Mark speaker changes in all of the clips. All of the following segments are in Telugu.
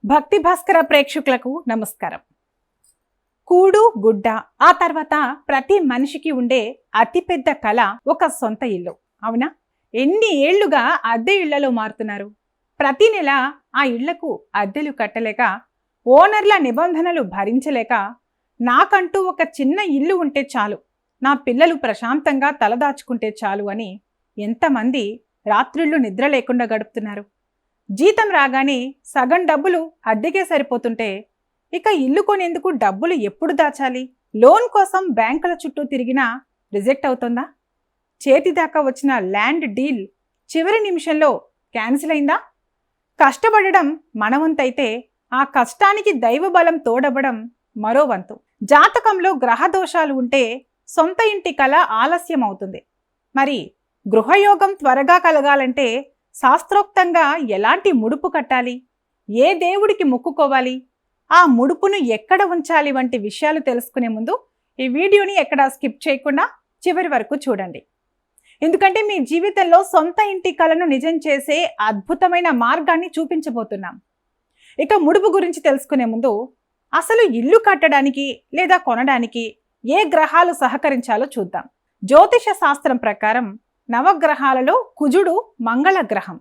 Speaker 1: భక్తి భాస్కర ప్రేక్షకులకు నమస్కారం. కూడు గుడ్డ ఆ తర్వాత ప్రతి మనిషికి ఉండే అతిపెద్ద కళ ఒక సొంత ఇల్లు. అవునా? ఎన్ని ఏళ్లుగా అద్దె ఇళ్లలో మారుతున్నారు. ప్రతి నెల ఆ ఇళ్లకు అద్దెలు కట్టలేక, ఓనర్ల నిబంధనలు భరించలేక, నాకంటూ ఒక చిన్న ఇల్లు ఉంటే చాలు, నా పిల్లలు ప్రశాంతంగా తలదాచుకుంటే చాలు అని ఎంతమంది రాత్రిళ్ళు నిద్ర లేకుండా గడుపుతున్నారు. జీతం రాగానే సగం డబ్బులు అద్దెకే సరిపోతుంటే ఇక ఇల్లు కొనేందుకు డబ్బులు ఎప్పుడు దాచాలి? లోన్ కోసం బ్యాంకుల చుట్టూ తిరిగినా రిజెక్ట్ అవుతుందా? చేతిదాకా వచ్చిన ల్యాండ్ డీల్ చివరి నిమిషంలో క్యాన్సిల్ అయిందా? కష్టపడడం మనవంతైతే ఆ కష్టానికి దైవబలం తోడవడం మరో వంతు. జాతకంలో గ్రహ దోషాలు ఉంటే సొంత ఇంటి కల ఆలస్యం అవుతుంది. మరి గృహయోగం త్వరగా కలగాలంటే శాస్త్రోక్తంగా ఎలాంటి ముడుపు కట్టాలి, ఏ దేవుడికి మొక్కుకోవాలి, ఆ ముడుపును ఎక్కడ ఉంచాలి వంటి విషయాలు తెలుసుకునే ముందు ఈ వీడియోని ఎక్కడా స్కిప్ చేయకుండా చివరి వరకు చూడండి. ఎందుకంటే మీ జీవితంలో సొంత ఇంటి కలను నిజం చేసే అద్భుతమైన మార్గాన్ని చూపించబోతున్నాం. ఇక ముడుపు గురించి తెలుసుకునే ముందు అసలు ఇల్లు కట్టడానికి లేదా కొనడానికి ఏ గ్రహాలు సహకరించాలో చూద్దాం. జ్యోతిష శాస్త్రం ప్రకారం నవగ్రహాలలో కుజుడు మంగళ గ్రహం.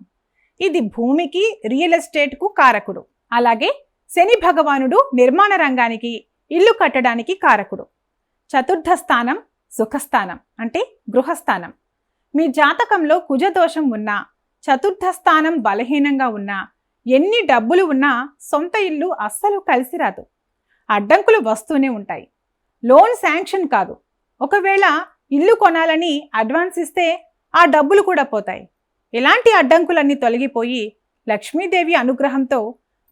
Speaker 1: ఇది భూమికి, రియల్ ఎస్టేట్కు కారకుడు. అలాగే శని భగవానుడు నిర్మాణ రంగానికి, ఇల్లు కట్టడానికి కారకుడు. చతుర్థ స్థానం సుఖస్థానం, అంటే గృహస్థానం. మీ జాతకంలో కుజదోషం ఉన్నా, చతుర్థ స్థానం బలహీనంగా ఉన్నా, ఎన్ని డబ్బులు ఉన్నా సొంత ఇల్లు అస్సలు కలిసి రాదు. అడ్డంకులు వస్తూనే ఉంటాయి. లోన్ శాంక్షన్ కాదు. ఒకవేళ ఇల్లు కొనాలని అడ్వాన్స్ ఇస్తే ఆ డబ్బులు కూడా పోతాయి. ఇలాంటి అడ్డంకులన్నీ తొలగిపోయి లక్ష్మీదేవి అనుగ్రహంతో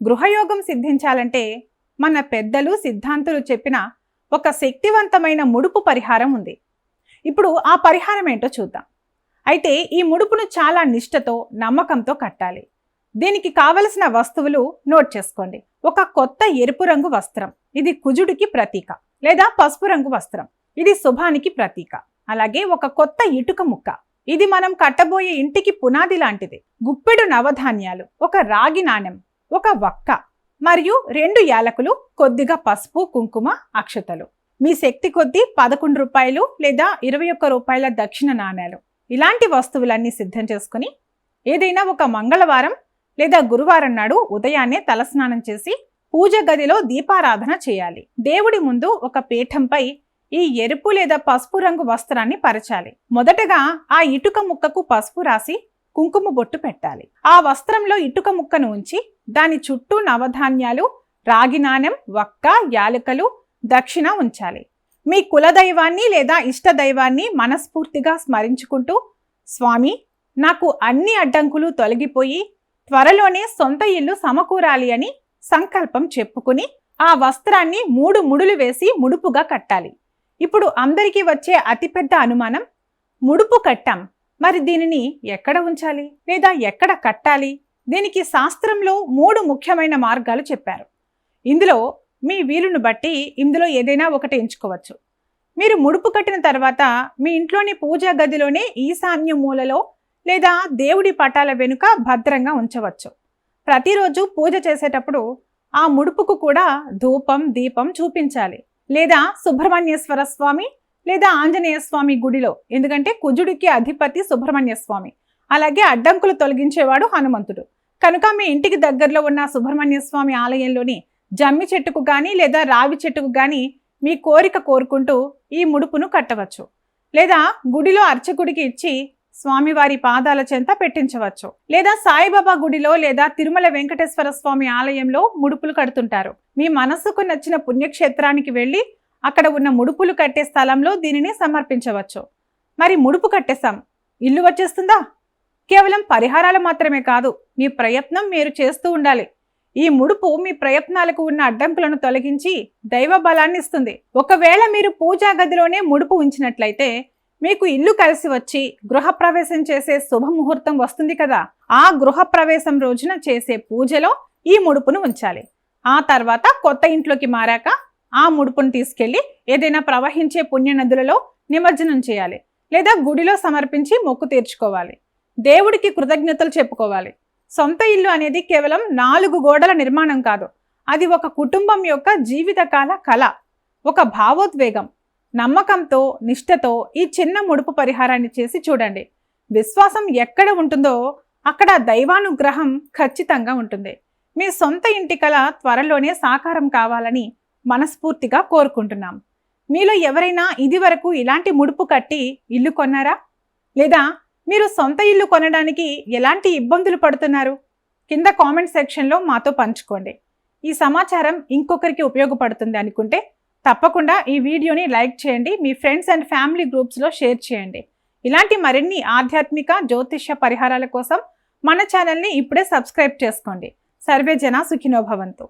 Speaker 1: గృహయోగం సిద్ధించాలంటే మన పెద్దలు సిద్ధాంతులు చెప్పిన ఒక శక్తివంతమైన ముడుపు పరిహారం ఉంది. ఇప్పుడు ఆ పరిహారం ఏంటో చూద్దాం. అయితే ఈ ముడుపును చాలా నిష్ఠతో, నమ్మకంతో కట్టాలి. దీనికి కావలసిన వస్తువులు నోట్ చేసుకోండి. ఒక కొత్త ఎరుపు రంగు వస్త్రం, ఇది కుజుడికి ప్రతీక, లేదా పసుపు రంగు వస్త్రం, ఇది శుభానికి ప్రతీక. అలాగే ఒక కొత్త ఇటుక ముక్క, ఇది మనం కట్టబోయే ఇంటికి పునాది లాంటిది. గుప్పెడు నవధాన్యాలు, ఒక రాగి నాణెం, ఒక వక్క మరియు 2 యాలకులు, కొద్దిగా పసుపు, కుంకుమ, అక్షతలు. మీ శక్తి కొద్దీ 11 రూపాయలు లేదా 21 రూపాయల దక్షిణ నాణేలు. ఇలాంటి వస్తువులన్నీ సిద్ధం చేసుకుని ఏదైనా ఒక మంగళవారం లేదా గురువారం నాడు ఉదయాన్నే తలస్నానం చేసి పూజ గదిలో దీపారాధన చేయాలి. దేవుడి ముందు ఒక పీఠంపై ఈ ఎరుపు లేదా పసుపు రంగు వస్త్రాన్ని పరచాలి. మొదటగా ఆ ఇటుక ముక్కకు పసుపు రాసి కుంకుమ బొట్టు పెట్టాలి. ఆ వస్త్రంలో ఇటుక ముక్కను ఉంచి దాని చుట్టూ నవధాన్యాలు, రాగి నాణెం, వక్క, యాలకులు, దక్షిణ ఉంచాలి. మీ కులదైవాన్ని లేదా ఇష్టదైవాన్ని మనస్ఫూర్తిగా స్మరించుకుంటూ, స్వామి, నాకు అన్ని అడ్డంకులు తొలగిపోయి త్వరలోనే సొంత ఇల్లు సమకూరాలి అని సంకల్పం చెప్పుకుని ఆ వస్త్రాన్ని 3 ముడులు వేసి ముడుపుగా కట్టాలి. ఇప్పుడు అందరికీ వచ్చే అతిపెద్ద అనుమానం, ముడుపు కట్టాం, మరి దీనిని ఎక్కడ ఉంచాలి లేదా ఎక్కడ కట్టాలి? దీనికి శాస్త్రంలో 3 ముఖ్యమైన మార్గాలు చెప్పారు. ఇందులో మీ వీలును బట్టి ఇందులో ఏదైనా ఒకటి ఎంచుకోవచ్చు. మీరు ముడుపు కట్టిన తర్వాత మీ ఇంట్లోని పూజా గదిలోనే ఈశాన్య మూలలో లేదా దేవుడి పటాల వెనుక భద్రంగా ఉంచవచ్చు. ప్రతిరోజు పూజ చేసేటప్పుడు ఆ ముడుపుకు కూడా ధూపం, దీపం చూపించాలి. లేదా సుబ్రహ్మణ్యేశ్వర స్వామి లేదా ఆంజనేయ స్వామి గుడిలో, ఎందుకంటే కుజుడికి అధిపతి సుబ్రహ్మణ్య స్వామి. అలాగే అడ్డంకులు తొలగించేవాడు హనుమంతుడు. కనుక మీ ఇంటికి దగ్గరలో ఉన్న సుబ్రహ్మణ్య స్వామి ఆలయంలోని జమ్మి చెట్టుకు కానీ లేదా రావి చెట్టుకు కానీ మీ కోరిక కోరుకుంటూ ఈ ముడుపును కట్టవచ్చు. లేదా గుడిలో అర్చకుడికి ఇచ్చి స్వామివారి పాదాల చెంత పెట్టించవచ్చు. లేదా సాయిబాబా గుడిలో లేదా తిరుమల వెంకటేశ్వర స్వామి ఆలయంలో ముడుపులు కడుతుంటారు. మీ మనస్సుకు నచ్చిన పుణ్యక్షేత్రానికి వెళ్ళి అక్కడ ఉన్న ముడుపులు కట్టే స్థలంలో దీనిని సమర్పించవచ్చు. మరి ముడుపు కట్టేశాం, ఇల్లు వచ్చేస్తుందా? కేవలం పరిహారాలు మాత్రమే కాదు, మీ ప్రయత్నం మీరు చేస్తూ ఉండాలి. ఈ ముడుపు మీ ప్రయత్నాలకు ఉన్న అడ్డంకులను తొలగించి దైవ బలాన్ని ఇస్తుంది. ఒకవేళ మీరు పూజా గదిలోనే ముడుపు ఉంచినట్లయితే మీకు ఇల్లు కలిసి వచ్చి గృహప్రవేశం చేసే శుభముహూర్తం వస్తుంది కదా. ఆ గృహప్రవేశం రోజున చేసే పూజలో ఈ ముడుపును ఉంచాలి. ఆ తర్వాత కొత్త ఇంట్లోకి మారాక ఆ ముడుపును తీసుకెళ్లి ఏదైనా ప్రవహించే పుణ్యనదులలో నిమజ్జనం చేయాలి. లేదా గుడిలో సమర్పించి మొక్కు తీర్చుకోవాలి. దేవుడికి కృతజ్ఞతలు చెప్పుకోవాలి. సొంత ఇల్లు అనేది కేవలం 4 గోడల నిర్మాణం కాదు. అది ఒక కుటుంబం యొక్క జీవితకాల కళ, ఒక భావోద్వేగం. నమ్మకంతో, నిష్ఠతో ఈ చిన్న ముడుపు పరిహారాన్ని చేసి చూడండి. విశ్వాసం ఎక్కడ ఉంటుందో అక్కడ దైవానుగ్రహం ఖచ్చితంగా ఉంటుంది. మీ సొంత ఇంటి కళ త్వరలోనే సాకారం కావాలని మనస్ఫూర్తిగా కోరుకుంటున్నాం. మీలో ఎవరైనా ఇదివరకు ఇలాంటి ముడుపు కట్టి ఇల్లు కొన్నారా? లేదా మీరు సొంత ఇల్లు కొనడానికి ఎలాంటి ఇబ్బందులు పడుతున్నారు? కింద కామెంట్ సెక్షన్లో మాతో పంచుకోండి. ఈ సమాచారం ఇంకొకరికి ఉపయోగపడుతుంది అనుకుంటే తప్పకుండా ఈ వీడియోని లైక్ చేయండి, మీ ఫ్రెండ్స్ అండ్ ఫ్యామిలీ గ్రూప్స్లో షేర్ చేయండి. ఇలాంటి మరిన్ని ఆధ్యాత్మిక జ్యోతిష్య పరిహారాల కోసం మన ఛానల్ని ఇప్పుడే సబ్స్క్రైబ్ చేసుకోండి. సర్వే జన సుఖినో భవంతు.